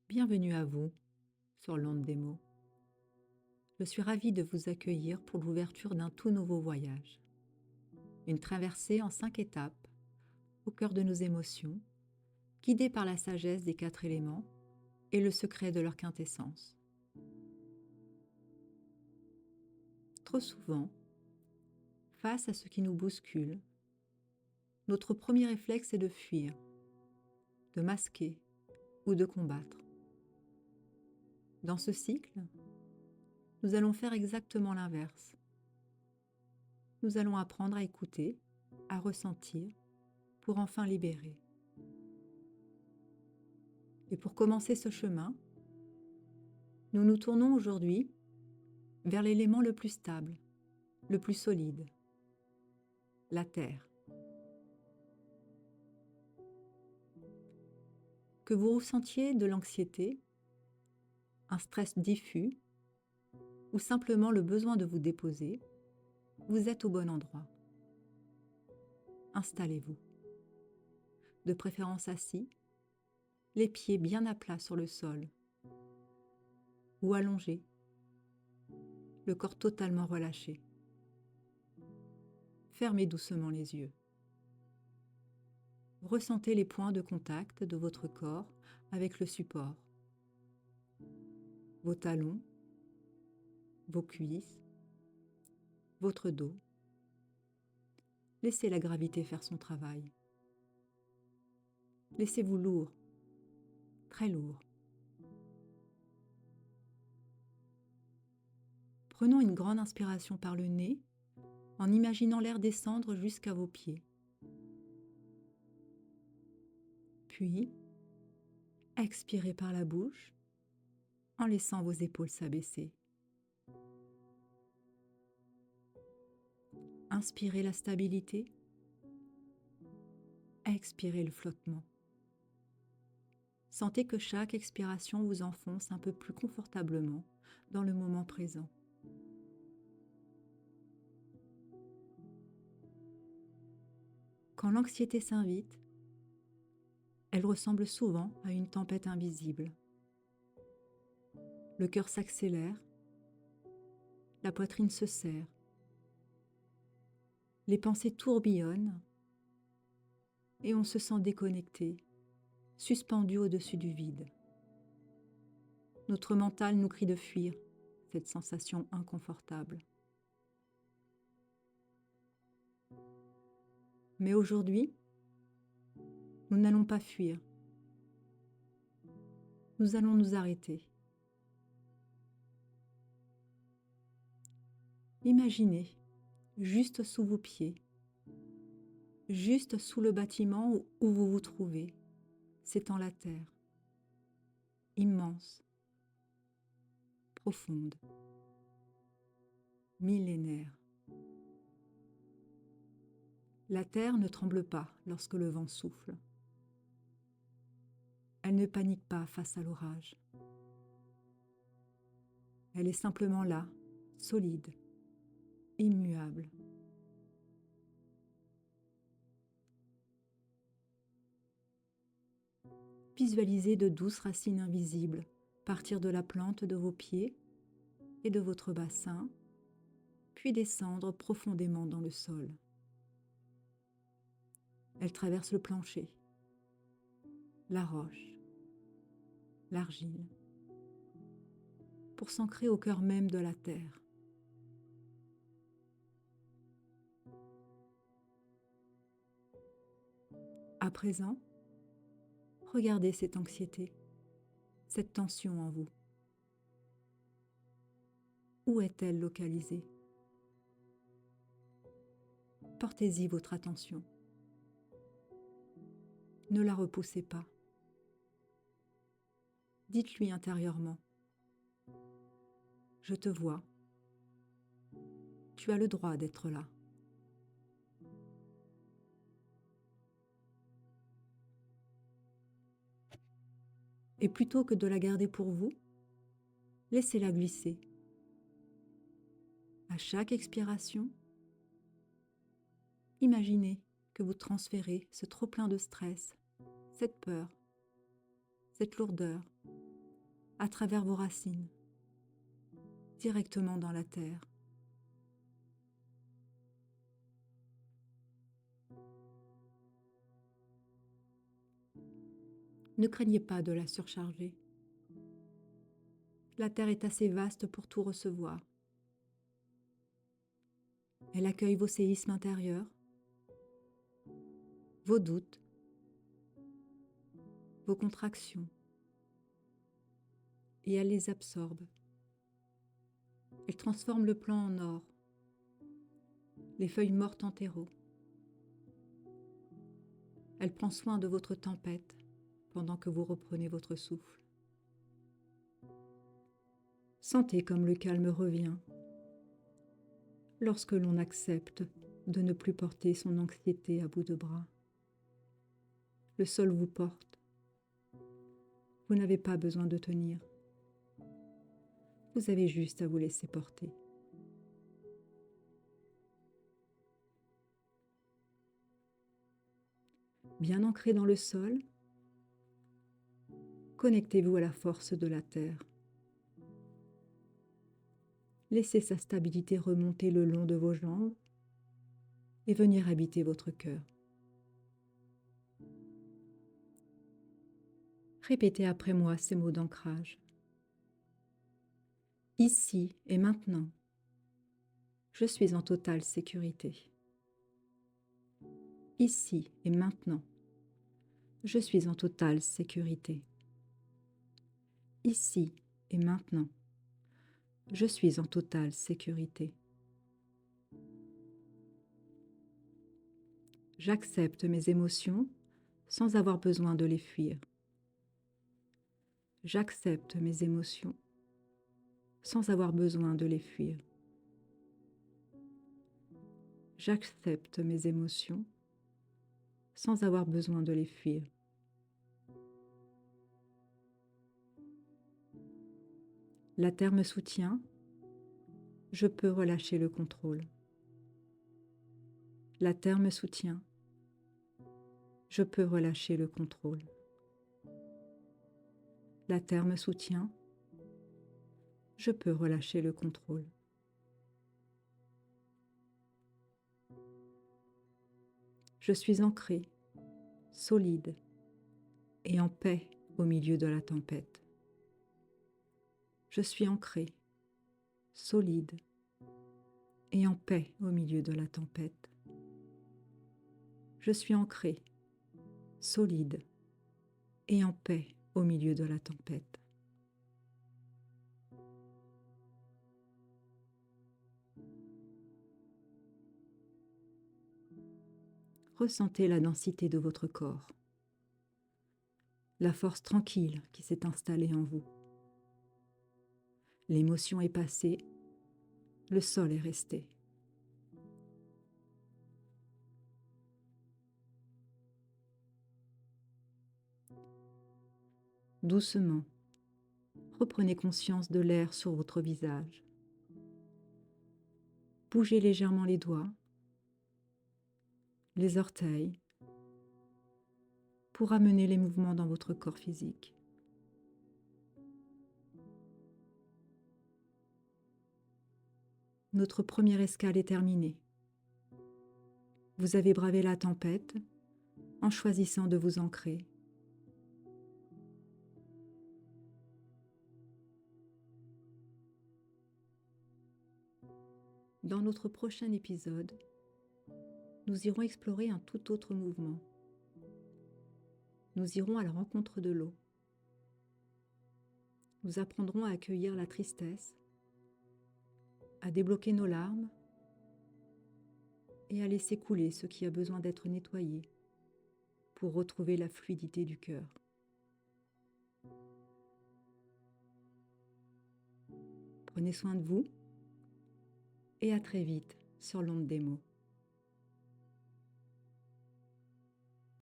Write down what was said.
Bienvenue à vous sur l'onde des mots. Je suis ravie de vous accueillir pour l'ouverture d'un tout nouveau voyage. Une traversée en 5 étapes, au cœur de nos émotions, guidée par la sagesse des 4 éléments et le secret de leur quintessence. Trop souvent, face à ce qui nous bouscule, notre premier réflexe est de fuir, de masquer ou de combattre. Dans ce cycle, nous allons faire exactement l'inverse. Nous allons apprendre à écouter, à ressentir, pour enfin libérer. Et pour commencer ce chemin, nous nous tournons aujourd'hui vers l'élément le plus stable, le plus solide, la terre. Que vous ressentiez de l'anxiété, un stress diffus ou simplement le besoin de vous déposer, vous êtes au bon endroit. Installez-vous. De préférence assis, les pieds bien à plat sur le sol ou allongés, le corps totalement relâché. Fermez doucement les yeux. Ressentez les points de contact de votre corps avec le support. Vos talons, vos cuisses, votre dos. Laissez la gravité faire son travail. Laissez-vous lourd, très lourd. Prenons une grande inspiration par le nez en imaginant l'air descendre jusqu'à vos pieds. Puis, expirez par la bouche en laissant vos épaules s'abaisser. Inspirez la stabilité, expirez le flottement. Sentez que chaque expiration vous enfonce un peu plus confortablement dans le moment présent. Quand l'anxiété s'invite, elle ressemble souvent à une tempête invisible. Le cœur s'accélère, la poitrine se serre, les pensées tourbillonnent et on se sent déconnecté, suspendu au-dessus du vide. Notre mental nous crie de fuir cette sensation inconfortable. Mais aujourd'hui, nous n'allons pas fuir. Nous allons nous arrêter. Imaginez, juste sous vos pieds, juste sous le bâtiment où vous vous trouvez, s'étend la terre, immense, profonde, millénaire. La terre ne tremble pas lorsque le vent souffle. Elle ne panique pas face à l'orage. Elle est simplement là, solide, immuable. Visualisez de douces racines invisibles partir de la plante de vos pieds et de votre bassin, puis descendre profondément dans le sol. Elles traversent le plancher, la roche, l'argile, pour s'ancrer au cœur même de la terre. À présent, regardez cette anxiété, cette tension en vous. Où est-elle localisée? Portez-y votre attention. Ne la repoussez pas. Dites-lui intérieurement: je te vois. Tu as le droit d'être là. Et plutôt que de la garder pour vous, laissez-la glisser. À chaque expiration, imaginez que vous transférez ce trop-plein de stress, cette peur, cette lourdeur à travers vos racines, directement dans la terre. Ne craignez pas de la surcharger. La terre est assez vaste pour tout recevoir. Elle accueille vos séismes intérieurs, vos doutes, vos contractions, et elle les absorbe. Elle transforme le plan en or, les feuilles mortes en terreau. Elle prend soin de votre tempête pendant que vous reprenez votre souffle. Sentez comme le calme revient lorsque l'on accepte de ne plus porter son anxiété à bout de bras. Le sol vous porte. Vous n'avez pas besoin de tenir. Vous avez juste à vous laisser porter. Bien ancré dans le sol, connectez-vous à la force de la terre. Laissez sa stabilité remonter le long de vos jambes et venir habiter votre cœur. Répétez après moi ces mots d'ancrage. Ici et maintenant, je suis en totale sécurité. Ici et maintenant, je suis en totale sécurité. Ici et maintenant, je suis en totale sécurité. J'accepte mes émotions sans avoir besoin de les fuir. J'accepte mes émotions sans avoir besoin de les fuir. J'accepte mes émotions sans avoir besoin de les fuir. La terre me soutient, je peux relâcher le contrôle. La terre me soutient, je peux relâcher le contrôle. La terre me soutient, je peux relâcher le contrôle. Je suis ancré, solide et en paix au milieu de la tempête. Je suis ancré, solide et en paix au milieu de la tempête. Je suis ancré, solide et en paix au milieu de la tempête. Ressentez la densité de votre corps, la force tranquille qui s'est installée en vous. L'émotion est passée, le sol est resté. Doucement, reprenez conscience de l'air sur votre visage. Bougez légèrement les doigts, les orteils, pour amener les mouvements dans votre corps physique. Notre première escale est terminée. Vous avez bravé la tempête en choisissant de vous ancrer. Dans notre prochain épisode, nous irons explorer un tout autre mouvement. Nous irons à la rencontre de l'eau. Nous apprendrons à accueillir la tristesse, à débloquer nos larmes et à laisser couler ce qui a besoin d'être nettoyé pour retrouver la fluidité du cœur. Prenez soin de vous et à très vite sur l'onde des mots.